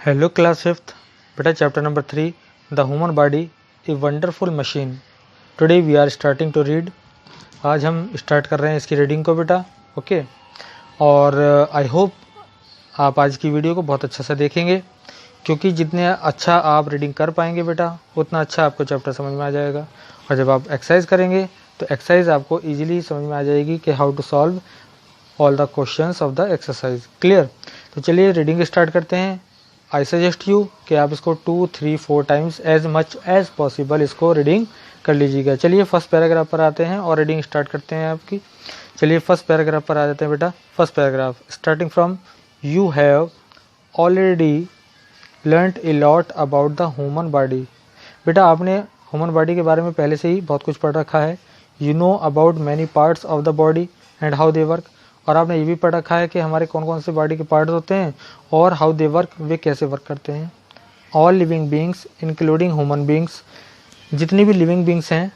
Hello class fifth बेटा chapter number 3 the human body a wonderful machine. Today we are starting to read. आज हम start कर रहे हैं इसकी रीडिंग को बेटा। ओके, और आई होप आप आज की वीडियो को बहुत अच्छा से देखेंगे, क्योंकि जितने अच्छा आप रीडिंग कर पाएंगे बेटा उतना अच्छा आपको चैप्टर समझ में आ जाएगा। और जब आप एक्सरसाइज करेंगे तो एक्सरसाइज आपको ईजिली समझ में आ जाएगी कि how to solve all the questions of the exercise. Clear? तो चलिए रीडिंग स्टार्ट करते हैं। आई सजेस्ट यू कि आप इसको 2, 3, 4 times as much as possible इसको रीडिंग कर लीजिएगा। चलिए फर्स्ट पैराग्राफ पर आते हैं और रीडिंग स्टार्ट करते हैं आपकी। चलिए फर्स्ट पैराग्राफ पर आ जाते हैं बेटा। First paragraph starting from you have already learned a lot about the human body. बेटा आपने ह्यूमन बॉडी के बारे में पहले से ही बहुत कुछ पढ़ रखा है। You know about many parts of the body and how they work. और आपने ये भी पढ़ रखा है कि हमारे कौन कौन से बॉडी के पार्ट्स होते हैं और हाउ दे वर्क, वे कैसे वर्क करते हैं। All living beings including human beings, जितनी भी लिविंग बींग्स हैं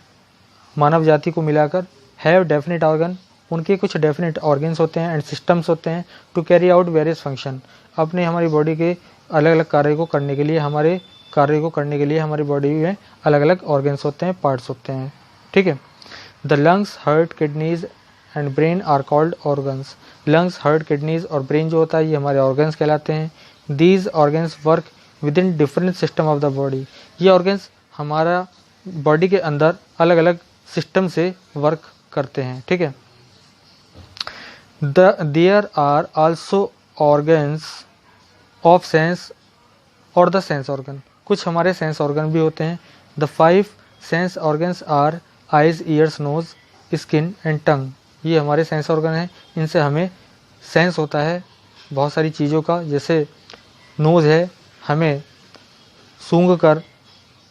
मानव जाति को मिलाकर, हैव डेफिनेट ऑर्गन, उनके कुछ डेफिनेट ऑर्गन्स होते हैं एंड सिस्टम्स होते हैं to carry out various function. अपने हमारी बॉडी के अलग अलग कार्य को करने के लिए हमारी बॉडी में अलग अलग ऑर्गन्स होते हैं, पार्ट्स होते हैं। ठीक है। The lungs, heart, kidneys and brain are called organs. Lungs, heart, kidneys और ब्रेन जो होता है ये हमारे ऑर्गन्स कहलाते हैं। These organs work with in different system of the body. ये ऑर्गन्स हमारा बॉडी के अंदर अलग अलग सिस्टम से वर्क करते हैं। ठीक है। There are also organs of sense और द सेंस ऑर्गन, कुछ हमारे सेंस ऑर्गन भी होते हैं। The 5 sense organs are eyes, ears, nose, skin and tongue. ये हमारे सेंस ऑर्गन हैं, इनसे हमें सेंस होता है बहुत सारी चीज़ों का। जैसे नोज़ है, हमें सूंघ कर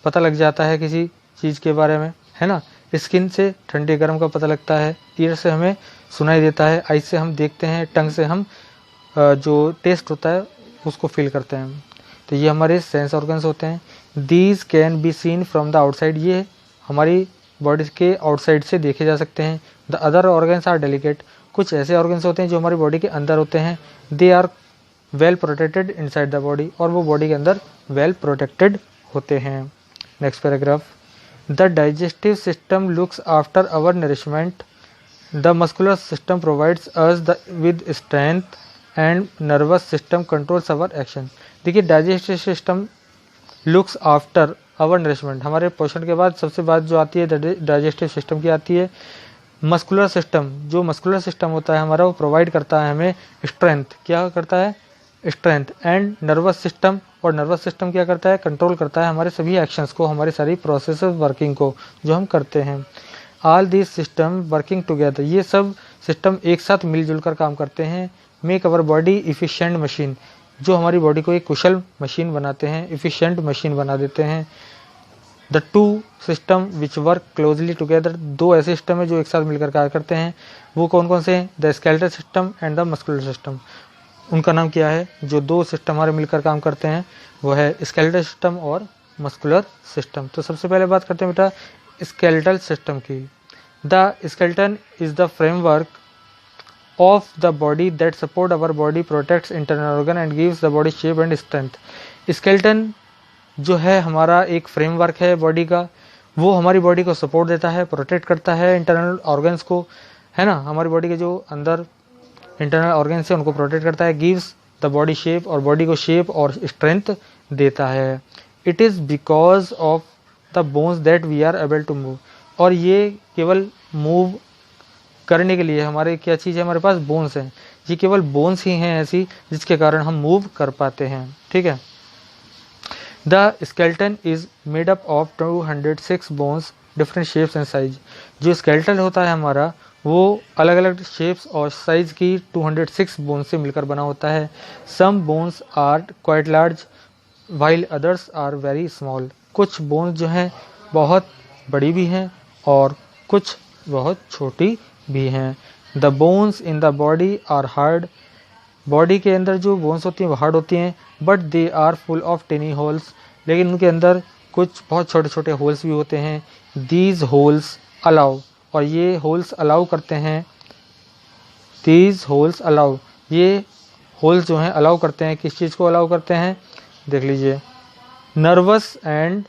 पता लग जाता है किसी चीज़ के बारे में, है ना। स्किन से ठंडे गर्म का पता लगता है। ईयर से हमें सुनाई देता है। आई से हम देखते हैं। टंग से हम जो टेस्ट होता है उसको फील करते हैं। तो ये हमारे सेंस ऑर्गन्स होते हैं। These can be seen from the outside, ये हमारी बॉडी के आउटसाइड से देखे जा सकते हैं। The other organs are delicate, कुछ ऐसे ऑर्गन्स होते हैं जो हमारी बॉडी के अंदर होते हैं। They are well protected inside the body, और वो बॉडी के अंदर वेल प्रोटेक्टेड होते हैं। Next paragraph. The digestive system looks after our nourishment. The muscular system provides us with strength and nervous system controls our action. देखिए digestive system looks after our nourishment, हमारे पोषण के बाद सबसे बात जो आती है डाइजेस्टिव सिस्टम की आती है। मस्कुलर सिस्टम, जो मस्कुलर सिस्टम होता है हमारा, वो प्रोवाइड करता है हमें स्ट्रेंथ। क्या करता है? स्ट्रेंथ। एंड नर्वस सिस्टम, और नर्वस सिस्टम क्या करता है? कंट्रोल करता है हमारे सभी एक्शंस को, हमारी सारी प्रोसेस वर्किंग को जो हम करते हैं। All this system working together, ये सब सिस्टम एक साथ मिलजुल कर काम करते हैं। Make our body efficient machine, जो हमारी बॉडी को एक कुशल मशीन बनाते हैं, इफिशिएंट मशीन बना देते हैं। The two system which work closely together, दो ऐसे सिस्टम है जो एक साथ मिलकर कार्य करते हैं। वो कौन कौन से हैं? The skeletal system and the muscular system. उनका नाम क्या है? जो दो सिस्टम हमारे मिलकर काम करते हैं वो है स्केलेटल सिस्टम और मस्कुलर सिस्टम। तो सबसे पहले बात करते हैं बेटा स्केलेटल सिस्टम की। The skeleton is the framework of the body that support our body, protects internal organ and gives the body shape and strength। skeleton जो है हमारा एक फ्रेमवर्क है बॉडी का, वो हमारी बॉडी को सपोर्ट देता है, प्रोटेक्ट करता है इंटरनल ऑर्गन्स को, है ना। हमारी बॉडी के जो अंदर इंटरनल ऑर्गन्स है उनको प्रोटेक्ट करता है। गिव्स द बॉडी शेप, और बॉडी को शेप और स्ट्रेंथ देता है। It is because of the bones that we are able to move, और ये केवल मूव करने के लिए हमारे क्या चीज़ है? हमारे पास बोन्स हैं। ये केवल बोन्स ही हैं ऐसी जिसके कारण हम मूव कर पाते हैं। ठीक है। The skeleton is made up of 206 bones different shapes and size. जो स्केलेटन होता है हमारा वो अलग अलग शेप्स और साइज की 206 बोन्स से मिलकर बना होता है। Some bones are quite large while others are very small, कुछ बोन्स जो हैं बहुत बड़ी भी हैं और कुछ बहुत छोटी भी हैं। The bones in the body are hard, body के अंदर जो बोन्स होती हैं वो हार्ड होती हैं। But they are full of tiny holes, लेकिन उनके अंदर कुछ बहुत छोटे छोटे होल्स भी होते हैं। दीज होल्स अलाउ, और ये होल्स अलाउ करते हैं। दीज होल्स अलाउ, ये होल्स जो हैं अलाउ करते हैं, किस चीज़ को अलाउ करते हैं? देख लीजिए। नर्वस एंड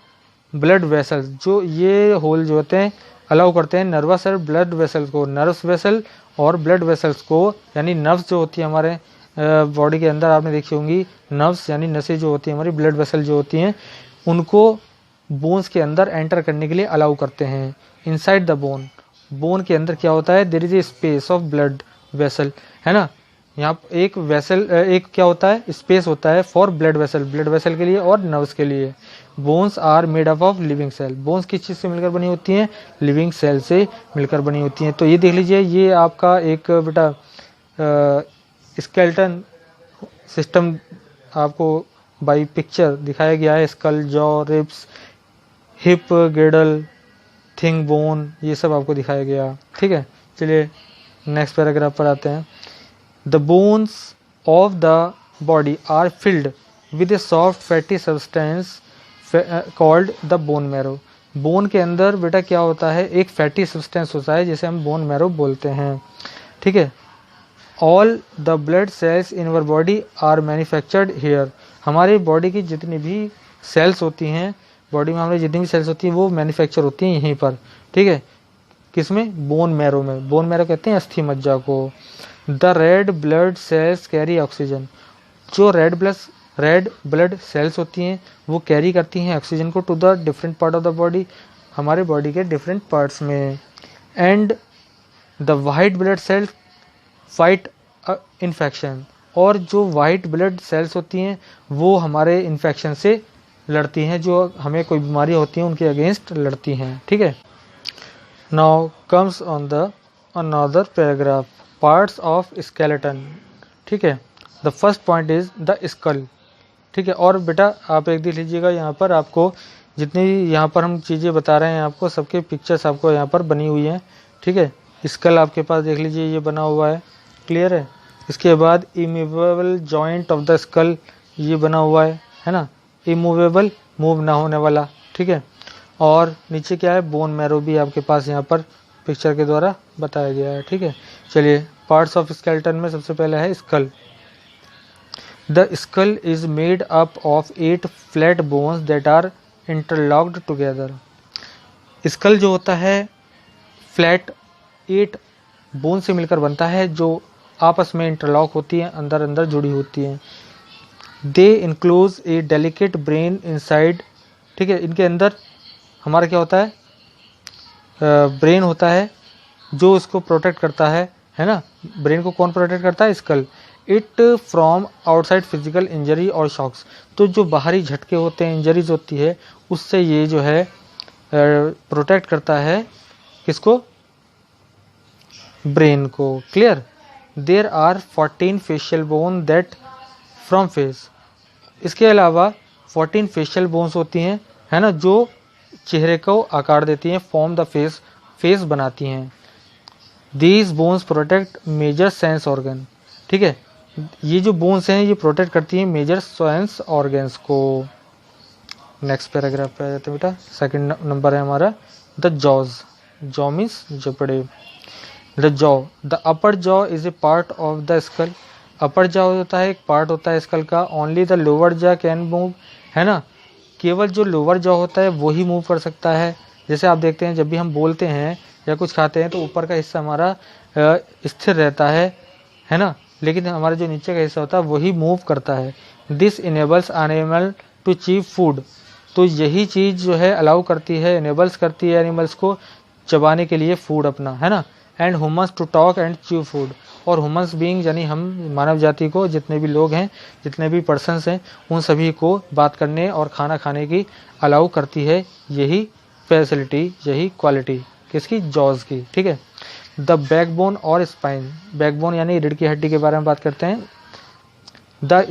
ब्लड वेसल्स, जो ये होल जो होते हैं अलाउ करते हैं नर्वस और ब्लड वेसल्स को, नर्व्स वेसल और ब्लड वेसल्स को, यानी नर्व्स जो होती है हमारे बॉडी के अंदर आपने देखी होंगी, नर्व्स यानी नसें जो होती हैं हमारी, ब्लड वेसल जो होती हैं, उनको बोन्स के अंदर एंटर करने के लिए अलाउ करते हैं। इनसाइड द बोन, बोन के अंदर क्या होता है, there is a space of blood vessel, है ना। यहाँ एक वेसल, एक क्या होता है, स्पेस होता है for blood vessel, blood vessel के लिए और नर्व्स के लिए। Bones are made up of living cell, bones किस चीज़ से मिलकर बनी होती हैं, लिविंग सेल से मिलकर बनी होती हैं। तो ये देख लीजिए, ये आपका एक बेटा स्केलेटन सिस्टम आपको बाई पिक्चर दिखाया गया है। Skull, jaw, ribs, hip, girdle, थिंग बोन, ये सब आपको दिखाया गया। ठीक है, चलिए नेक्स्ट पैराग्राफ पर आते हैं। The bones of the body are filled with a soft fatty substance called the bone marrow. Bone के अंदर बेटा क्या होता है, एक फैटी सब्सटेंस होता है जिसे हम बोन मैरो बोलते हैं। ठीक है। All the blood cells in our body are manufactured here, हमारी बॉडी की जितनी भी सेल्स होती हैं, बॉडी में हमारी जितनी भी सेल्स होती हैं वो मैन्युफैक्चर होती हैं यहीं पर। ठीक है, किसमें, बोन मैरो में। बोन मैरो कहते हैं अस्थि मज्जा को। The red blood cells carry oxygen, जो रेड ब्लड सेल्स होती हैं वो कैरी करती हैं ऑक्सीजन को to the different part of the body, हमारे बॉडी के डिफरेंट पार्ट्स में। And the white blood cells fight infection, और जो वाइट ब्लड सेल्स होती हैं वो हमारे इन्फेक्शन से लड़ती हैं, जो हमें कोई बीमारी होती हैं उनके अगेंस्ट लड़ती हैं। ठीक है। Now comes on the another paragraph, parts of skeleton. ठीक है, the first point is the skull. ठीक है, और बेटा आप एक देख लीजिएगा, यहाँ पर आपको जितनी यहाँ पर हम चीज़ें बता रहे हैं आपको सबके पिक्चर्स आपको यहाँ पर बनी हुई हैं। ठीक है, स्कल आपके पास देख लीजिए ये बना हुआ है, क्लियर है। इसके बाद immovable joint of the skull, ये बना हुआ है ना, इमूवेबल, मूव ना होने वाला। ठीक है, और नीचे क्या है, बोन मैरो भी आपके पास यहाँ पर पिक्चर के द्वारा बताया गया है। ठीक है, चलिए पार्ट्स ऑफ स्केलेटन में सबसे पहले है skull. The skull is made up of 8 flat bones that are interlocked together. Skull जो होता है फ्लैट 8 बोन से मिलकर बनता है, जो आपस में इंटरलॉक होती हैं, अंदर अंदर जुड़ी होती हैं। दे इंक्लूज ए डेलिकेट ब्रेन इनसाइड। ठीक है, इनके अंदर हमारा क्या होता है, ब्रेन होता है जो इसको प्रोटेक्ट करता है ना। ब्रेन को कौन प्रोटेक्ट करता है, skull. It from outside physical injury और शॉक्स, तो जो बाहरी झटके होते हैं, इंजरीज होती है, उससे ये जो है प्रोटेक्ट करता है किसको, ब्रेन को। Clear. There are 14 facial bone that from face, इसके अलावा 14 फेशियल बोन्स होती हैं, है ना, जो चेहरे को आकार देती हैं, फॉर्म द फेस बनाती हैं। These bones protect major sense organ. ठीक है, ये जो बोन्स हैं ये प्रोटेक्ट करती हैं मेजर सेंस ऑर्गन्स को। नेक्स्ट पैराग्राफ पे आ जाते हैं बेटा, सेकंड नंबर है हमारा द जॉज। जॉ मीन्स जबड़े। The jaw, the upper jaw is a part of the skull. Upper jaw होता है एक पार्ट होता है स्कल का। Only the lower jaw can move, है ना, केवल जो लोअर जॉ होता है वो ही मूव कर सकता है। जैसे आप देखते हैं जब भी हम बोलते हैं या कुछ खाते हैं तो ऊपर का हिस्सा हमारा स्थिर रहता है ना, लेकिन हमारा जो नीचे का हिस्सा होता है वही मूव करता है। This enables animal to chew food, तो यही चीज़ जो है अलाउ करती है, इनेबल्स करती है एनिमल्स को चबाने के लिए फूड अपना, है ना। And humans to talk and chew food, और ह्यूमन्स बीइंग यानी हम मानव जाति को, जितने भी लोग हैं, जितने भी पर्सन्स हैं, उन सभी को बात करने और खाना खाने की अलाउ करती है यही फैसिलिटी, यही क्वालिटी किसकी, जॉज की। ठीक है। द बैकबोन और स्पाइन, बैकबोन यानी रीढ़ की हड्डी के बारे में बात करते हैं। The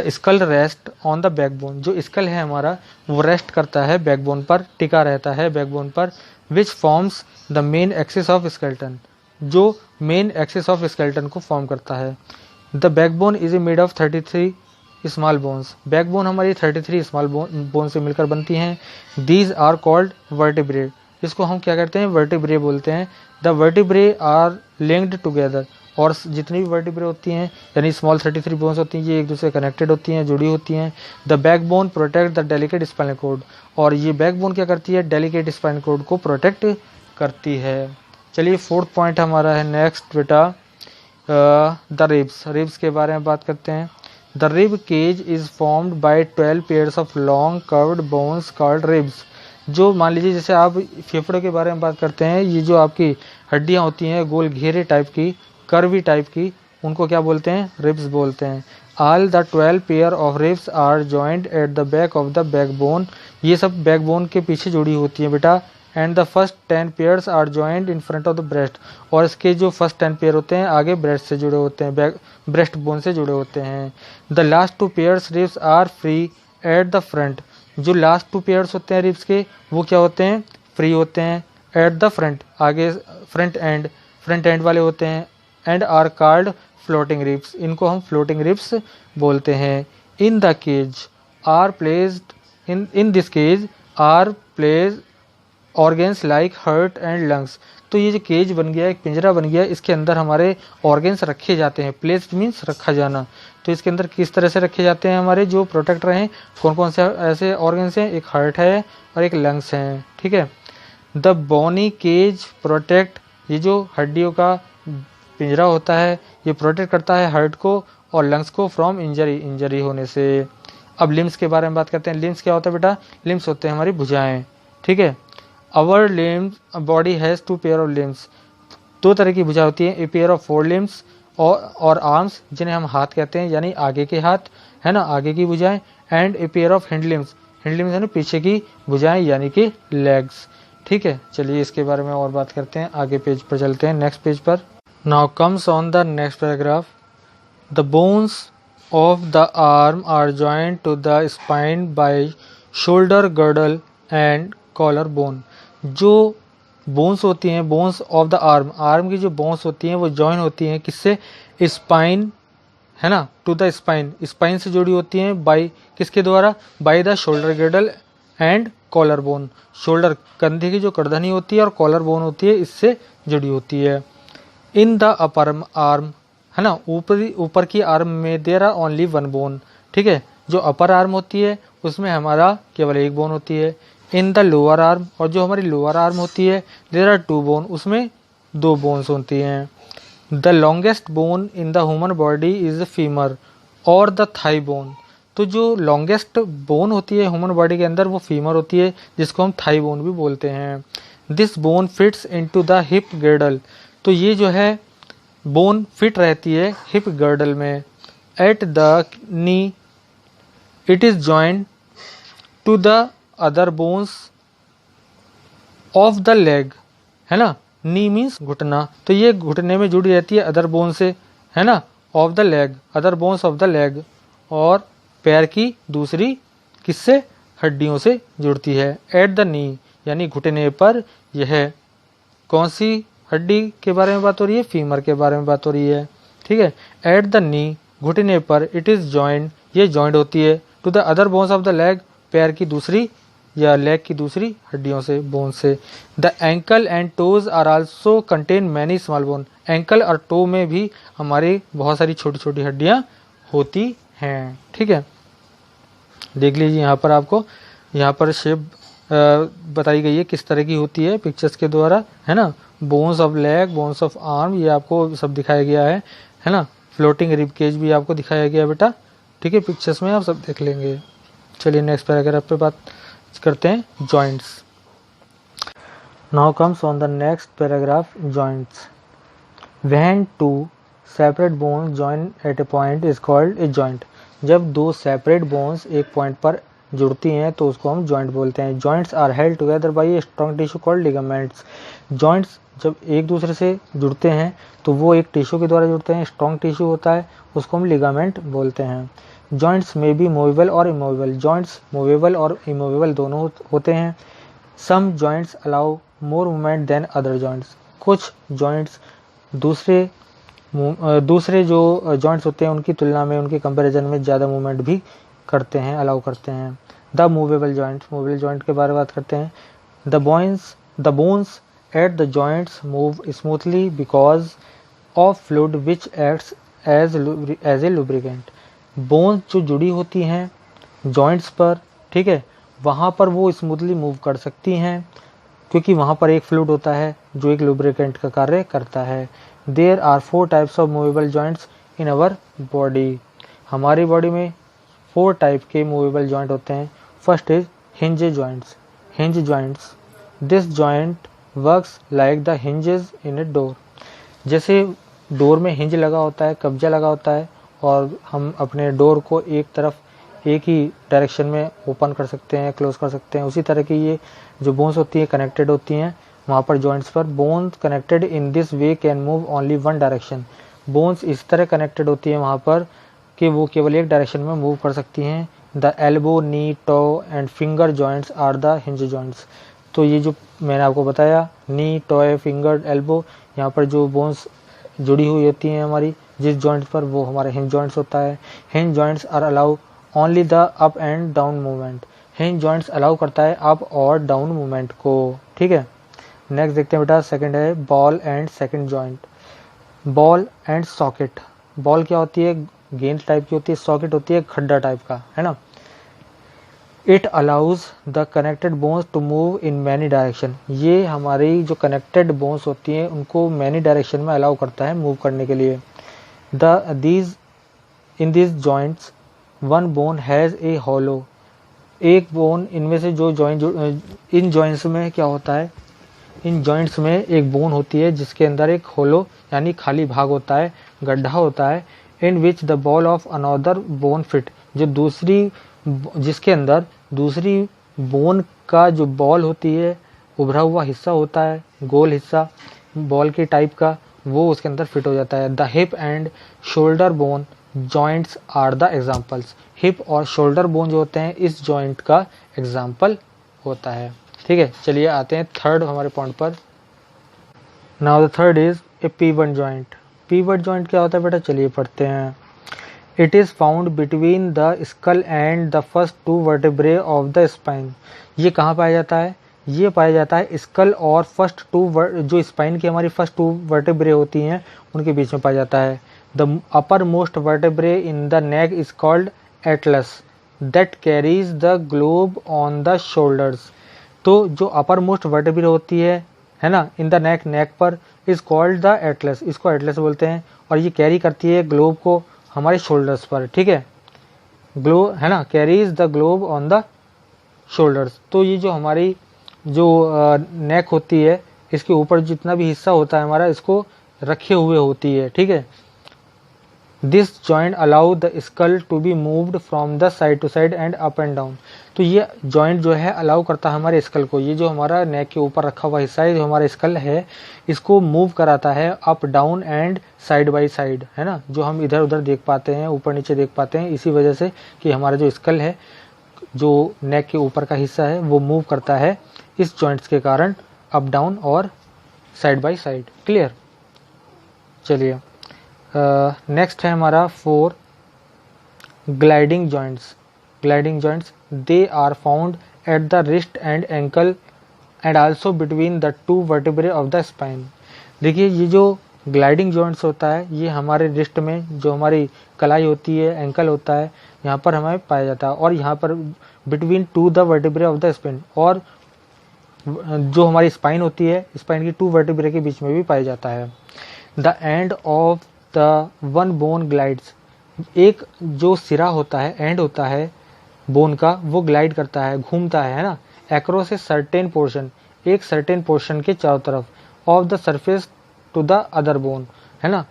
skull rest on the backbone, जो स्कल है हमारा वो रेस्ट करता है बैकबोन पर, टिका रहता है बैकबोन पर। Which forms the main axis of skeleton, जो मेन एक्सिस ऑफ स्केलेटन को फॉर्म करता है। The backbone is made of 33 small bones, backbone हमारी 33 स्मॉल बोन से मिलकर बनती हैं। दीज आर कॉल्ड वर्टिब्रे, इसको हम क्या करते हैं, वर्टिब्रे बोलते हैं। The vertebrae are linked together, और जितनी भी वर्टिब्रे होती हैं यानी स्मॉल 33 बोन्स होती हैं, ये एक दूसरे कनेक्टेड होती हैं, जुड़ी होती हैं। The backbone protect the delicate spinal cord, और ये बैकबोन क्या करती है, डेलिकेट स्पाइनल कॉर्ड को प्रोटेक्ट करती है। चलिए फोर्थ पॉइंट हमारा है नेक्स्ट बेटा, द रिब्स। रिब्स के बारे में बात करते हैं। The rib cage is formed by 12 pairs of long curved bones called ribs. जो मान लीजिए जैसे आप फेफड़े के बारे में बात करते हैं, ये जो आपकी हड्डियां होती हैं गोल घेरे टाइप की, कर्वी टाइप की, उनको क्या बोलते हैं, रिब्स बोलते हैं। All the 12 pair of ribs are joint at the back of the backbone, ये सब बैकबोन के पीछे जुड़ी होती है बेटा। And the first 10 pairs are joint in front of the breast, और इसके जो फर्स्ट 10 पेयर होते हैं आगे ब्रेस्ट से जुड़े होते हैं, ब्रेस्ट बोन से जुड़े होते हैं। The last 2 pairs ribs are free at the front, जो लास्ट 2 पेयर्स होते हैं रिब्स के वो क्या होते हैं, फ्री होते हैं एट द फ्रंट, आगे फ्रंट एंड वाले होते हैं। And are called floating ribs, इनको हम फ्लोटिंग रिब्स बोलते हैं। In the cage are placed in this cage are place organs like heart and lungs. तो ये जो केज बन गया, एक पिंजरा बन गया, इसके अंदर हमारे ऑर्गेन्स रखे जाते हैं। प्लेस्ड मीन्स रखा जाना, तो इसके अंदर किस तरह से रखे जाते हैं हमारे जो प्रोटेक्ट रहे, कौन कौन से ऐसे ऑर्गेन्स हैं, एक हार्ट है और एक लंग्स हैं, ठीक है। द बोनी केज प्रोटेक्ट, ये जो हड्डियों का पिंजरा होता है ये प्रोटेक्ट करता है हार्ट को और लंग्स को फ्रॉम इंजरी होने से। अब लिम्स के बारे में बात करते हैं। लिम्स क्या होता है बेटा, लिम्स होते हैं हमारी भुजाएं, ठीक है। Our limbs body has 2 pair of limbs, 2 तरह की भुजा होती है, ए पेयर ऑफ 4 लिम्स और आर्म्स, जिन्हें हम हाथ कहते हैं यानी आगे के हाथ, है ना, आगे की भुजाएं। And A pair of hind limbs यानी पीछे की भुजाएं यानी कि लेग्स, ठीक है। चलिए इसके बारे में और बात करते हैं, आगे पेज पर चलते हैं, नेक्स्ट पेज पर। Now comes on the next paragraph. The bones of the arm are joint to the spine by shoulder girdle and collar bone. जो बोन्स होती हैं, बोन्स ऑफ द आर्म की जो बोन्स होती हैं वो जॉइन होती हैं किससे, स्पाइन, है ना, टू द स्पाइन से जुड़ी होती हैं, बाय किसके द्वारा, by the shoulder girdle and collar bone. Shoulder कंधे की जो करधनी होती है और कॉलर बोन होती है इससे जुड़ी होती है। इन द अपर आर्म, है ना, ऊपर की आर्म में देयर आर ओनली 1 बोन, ठीक है। जो अपर आर्म होती है उसमें हमारा केवल 1 बोन होती है। इन द लोअर आर्म, और जो हमारी लोअर आर्म होती है देयर आर 2 बोन, उसमें 2 बोन्स होती हैं। The longest bone in the human body is femur और द थाई बोन। तो जो लॉन्गेस्ट बोन होती है ह्यूमन बॉडी के अंदर वो फीमर होती है, जिसको हम थाई बोन भी बोलते हैं। This bone fits into the hip girdle, तो ये जो है बोन फिट रहती है हिप गर्डल में। At the knee it is joint to the other bones of the leg, है ना, नी मीन्स घुटना, तो ये घुटने में जुड़ी रहती है अदर बोन से, है ना, of the leg, other bones of the leg, और पैर की दूसरी किससे, हड्डियों से जुड़ती है। एट द नी यानी घुटने पर, यह कौन सी हड्डी के बारे में बात हो रही है, फीमर के बारे में बात हो रही है, ठीक है। एट द नी घुटने पर, इट इज जॉइंट, ये जॉइंट होती है, to the other bones of the leg, पैर की दूसरी या लेग की दूसरी हड्डियों से, बोन से। The ankle and toes are also contain many small bone, ankle और टो में भी हमारी बहुत सारी छोटी छोटी हड्डियां होती हैं, ठीक है। देख लीजिए यहाँ पर आपको, यहाँ पर शेप बताई गई है किस तरह की होती है पिक्चर्स के द्वारा, है ना। Bones of leg, bones of arm, ये आपको सब दिखाया गया है ना। फ्लोटिंग रिब केज भी आपको दिखाया गया बेटा, ठीक है, पिक्चर्स में आप सब देख लेंगे। चलिए नेक्स्ट पैराग्राफ पे बात करते हैं, joints. Now comes on the next paragraph, joints. When 2 separate bones join at a point is called a joint. जब 2 सेपरेट बोन्स एक पॉइंट पर जुड़ती हैं तो उसको हम जॉइंट बोलते हैं। Joints are held together by a strong tissue called ligaments. Joints जब एक दूसरे से जुड़ते हैं तो वो एक टिश्यू के द्वारा जुड़ते हैं, स्ट्रॉन्ग टिश्यू होता है, उसको हम लिगामेंट बोलते हैं। जॉइंट्स में बी मूवेबल और इमूवेबल, जॉइंट्स मूवेबल और इमूवेबल दोनों होते हैं। Some joints allow more movement than other joints, कुछ जॉइंट्स दूसरे जो जॉइंट्स होते हैं उनकी तुलना में, उनके कंपैरिजन में ज़्यादा मूवमेंट भी करते हैं, अलाउ करते हैं। The movable joints, movable joint के बारे में बात करते हैं। The bones at the joints move smoothly because of fluid which acts as a lubricant. Bones जो जुड़ी होती हैं जॉइंट्स पर, ठीक है, वहाँ पर वो स्मूथली मूव कर सकती हैं क्योंकि वहाँ पर एक फ्लूइड होता है जो एक लुब्रिकेंट का कार्य करता है। There are 4 types of movable joints in our body. हमारी बॉडी में 4 टाइप के मूवेबल जॉइंट होते हैं। First is hinge joints. Hinge joints, this joint works like the hinges in a door. जैसे डोर में हिंज लगा होता है, कब्जा लगा होता है, और हम अपने डोर को एक तरफ एक ही डायरेक्शन में ओपन कर सकते हैं, क्लोज कर सकते हैं। उसी तरह की ये जो बोन्स होती हैं कनेक्टेड होती हैं वहाँ पर जॉइंट्स पर। Bones connected in this way can move only one direction. Bones इस तरह कनेक्टेड होती हैं वहाँ पर कि वो केवल एक डायरेक्शन में मूव कर सकती हैं। The elbow, knee, toe and finger joints are the hinge joints. तो ये जो मैंने आपको बताया, नी, टो, फिंगर, एल्बो, यहाँ पर जो बोन्स जुड़ी हुई होती हैं हमारी जिस जॉइंट पर, वो हमारे हिंज जॉइंट्स होता है। Hinge joints are allow only the up and down movement. Hinge joints allow करता है अप और डाउन मूवमेंट को, ठीक है। नेक्स्ट देखते हैं बेटा, सेकंड है ball and second joint. Ball and socket. Ball क्या होती है, गेंद टाइप की होती है। सॉकेट होती है खड्डा टाइप का, है ना। It allows the connected bones to move in many direction. ये हमारी जो कनेक्टेड बोन्स होती हैं उनको मैनी डायरेक्शन में अलाउ करता है मूव करने के लिए। In this joints one bone has a hollow. एक बोन इनमें से जो इन जॉइंट्स में क्या होता है, इन जॉइंट्स में एक बोन होती है जिसके अंदर एक होलो यानी खाली भाग होता है, गड्ढा होता है। In which the ball of another bone fit. जो जिसके अंदर दूसरी बोन का जो बॉल होती है, उभरा हुआ हिस्सा होता है, गोल हिस्सा बॉल के टाइप का, वो उसके अंदर फिट हो जाता है। The hip and shoulder bone joints are the examples. Hip और शोल्डर बोन जो होते हैं इस जॉइंट का एग्जाम्पल होता है, ठीक है। चलिए आते हैं थर्ड हमारे पॉइंट पर। Now the third is a pivot joint. Pivot joint क्या होता है बेटा, चलिए पढ़ते हैं। It is found between the skull and the first 2 vertebrae of the spine. ये कहाँ पाया जाता है, ये पाया जाता है स्कल और फर्स्ट 2 जो स्पाइन की हमारी फर्स्ट 2 वर्टेब्रे होती हैं उनके बीच में पाया जाता है। The upper most vertebrae in the neck is called Atlas that carries the globe on the shoulders. तो जो अपर मोस्ट वर्टेब्रे होती है ना, इन द नेक पर, इज कॉल्ड द एटलस। इसको एटलस बोलते हैं और ये कैरी करती है ग्लोब को हमारे शोल्डर्स पर, ठीक है। ग्लोब है ना, carries the globe on the shoulders. तो ये जो हमारी जो नेक होती है इसके ऊपर जितना भी हिस्सा होता है हमारा, इसको रखे हुए होती है, ठीक है। This joint allow the skull to be moved from the side to side and up and down. तो ये जॉइंट जो है अलाउ करता है हमारे स्कल को, ये जो हमारा नेक के ऊपर रखा हुआ हिस्सा है जो हमारा स्कल है, इसको मूव कराता है up down and side by side, है ना। जो हम इधर उधर देख पाते हैं, ऊपर नीचे देख पाते हैं, इसी वजह से कि हमारा जो स्कल है, जो नेक के ऊपर का हिस्सा है, वो मूव करता है इस जॉइंट्स के कारण अप डाउन और साइड बाय साइड। क्लियर। चलिए नेक्स्ट है हमारा 4 gliding joints. Gliding joints, they are found at the wrist and ankle and also between the 2 vertebrae of the spine. देखिए ये जो ग्लाइडिंग जॉइंट्स होता है ये हमारे रिस्ट में जो हमारी कलाई होती है, एंकल होता है, यहाँ पर हमें पाया जाता है, और यहाँ पर between 2 the vertebrae of the spine, और जो हमारी स्पाइन होती है स्पाइन की 2 वर्टेब्रे के बीच में भी पाया जाता है। The end of the one bone glides. एक जो सिरा होता है, एंड होता है बोन का, वो ग्लाइड करता है, घूमता है ना, एक्रोस ए सर्टेन पोर्शन, एक सर्टेन पोर्शन के चारों तरफ, of the surface to the other bone, है ना,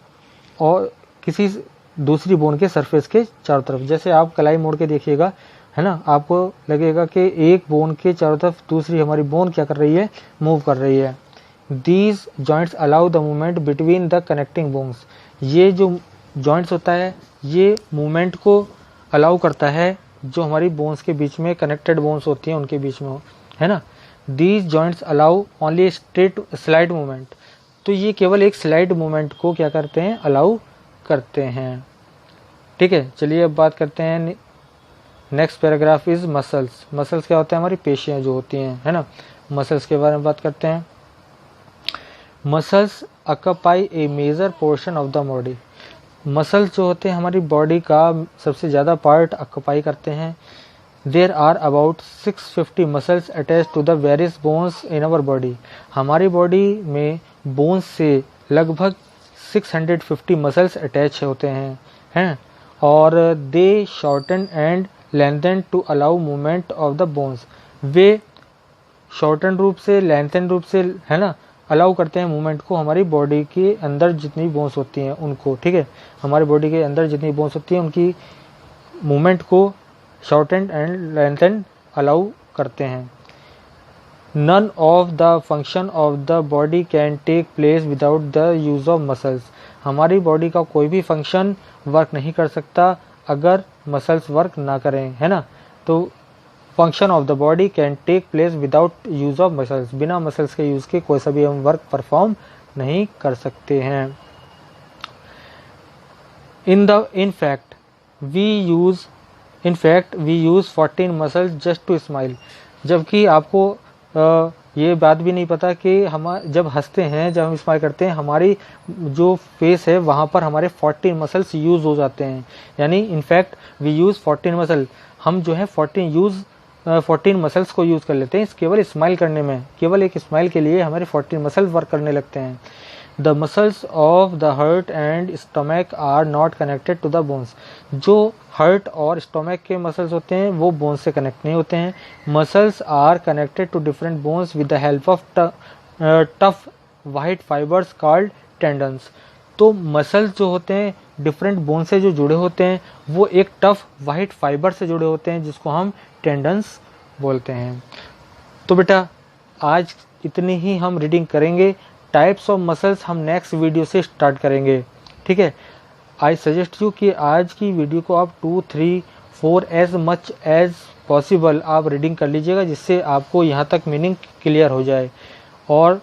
और किसी दूसरी बोन के सरफेस के चारों तरफ। जैसे आप कलाई मोड़ के देखिएगा, है ना, आपको लगेगा कि एक बोन के चारों तरफ दूसरी हमारी बोन क्या कर रही है, मूव कर रही है। These joints allow the movement between the connecting bones. ये जो जॉइंट्स होता है ये मूवमेंट को अलाउ करता है जो हमारी बोन्स के बीच में कनेक्टेड बोन्स होती हैं उनके बीच में, है ना। These joints allow only straight slide movement. तो ये केवल एक स्लाइड मूवमेंट को क्या करते हैं, अलाउ करते हैं, ठीक है। चलिए अब बात करते हैं next paragraph is muscles. Muscles क्या होते हैं, हमारी पेशियां जो होती हैं, है ना, मसल्स के बारे में बात करते हैं। Muscles occupy a major portion of the body. Muscles जो होते हैं हमारी बॉडी का सबसे ज़्यादा पार्ट ऑक्यूपाई करते हैं। There are about 650 muscles attach to the various bones in our body. हमारी बॉडी में बोन्स से लगभग 650 मसल्स अटैच होते हैं और they shorten and lengthen to allow movement of the bones. वे शॉर्टन रूप से लेंथन रूप से है ना अलाउ करते हैं मूवमेंट को हमारी बॉडी के अंदर जितनी बोन्स होती हैं उनको, ठीक है, हमारी बॉडी के अंदर जितनी बोन्स होती हैं उनकी मूवमेंट को शॉर्टन एंड लेंथन अलाउ करते हैं। None of the function of the body can take place without the use of muscles. हमारी बॉडी का कोई भी फंक्शन वर्क नहीं कर सकता अगर मसल्स वर्क ना करें, है ना। तो function of the body can take place without use of muscles. बिना मसल्स के यूज के कोई सा भी हम वर्क परफॉर्म नहीं कर सकते हैं। In fact we use 14 muscles just to smile. जबकि आपको ये बात भी नहीं पता कि हम जब हंसते हैं, जब हम स्माइल करते हैं, हमारी जो फेस है वहाँ पर हमारे 14 मसल्स यूज़ हो जाते हैं। यानी इनफैक्ट वी यूज़ 14 मसल, हम जो है 14 मसल्स को यूज़ कर लेते हैं केवल स्माइल करने में। केवल एक स्माइल के लिए हमारे 14 मसल्स वर्क करने लगते हैं। The muscles of the heart and stomach are not connected to the bones. जो हार्ट और स्टमक के मसल्स होते हैं वो बोन्स से कनेक्ट नहीं होते हैं। Muscles are connected to different bones with the help of tough white fibres called tendons. तो मसल्स जो होते हैं डिफरेंट बोन से जो जुड़े होते हैं वो एक टफ वाइट फाइबर से जुड़े होते हैं जिसको हम टेंडन्स बोलते हैं। तो बेटा आज इतनी ही हम रीडिंग करेंगे। टाइप्स ऑफ मसल्स हम नेक्स्ट वीडियो से स्टार्ट करेंगे, ठीक है। आई सजेस्ट यू कि आज की वीडियो को आप 2, 3, 4 एज मच एज पॉसिबल आप रीडिंग कर लीजिएगा, जिससे आपको यहाँ तक मीनिंग क्लियर हो जाए। और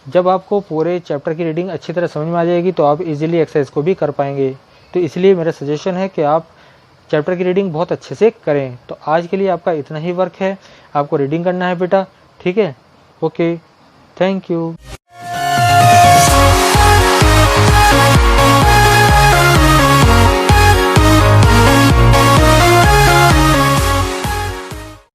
जब आपको पूरे चैप्टर की रीडिंग अच्छी तरह समझ में आ जाएगी तो आप इजीली एक्सरसाइज को भी कर पाएंगे। तो इसलिए मेरा सजेशन है कि आप चैप्टर की रीडिंग बहुत अच्छे से करें। तो आज के लिए आपका इतना ही वर्क है, आपको रीडिंग करना है बेटा, ठीक है। Okay, thank you.